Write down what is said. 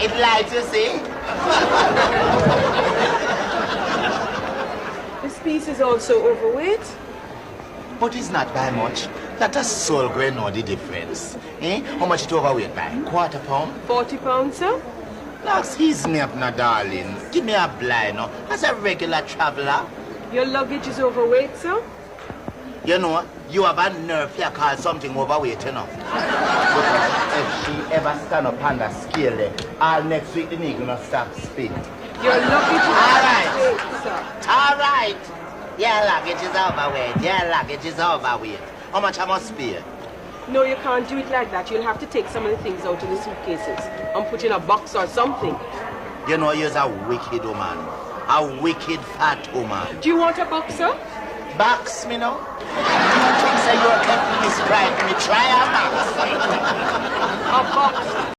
It lights, you see. This piece is also overweight. But it's not by much. That a soul grain know the difference. Eh? How much it overweight by? Quarter pound? 40 pounds, sir. Now, seize me up now, darling. Give me a blind now. As a regular traveler. Your luggage is overweight, sir. You know, you have a nerve here call something overweight, you know. Because if she ever stand up on the scale there, all next week the nigga gonna stop spin. Your luggage is overweight, sir. All right. Your luggage is overweight. Your luggage is overweight. How much I must pay? No, you can't do it like that. You'll have to take some of the things out of the suitcases and put in a box or something. You know, you're a wicked woman. A wicked fat woman. Do you want a box, sir? Box me now? You think so you're helping me strike me? Try a box. A box.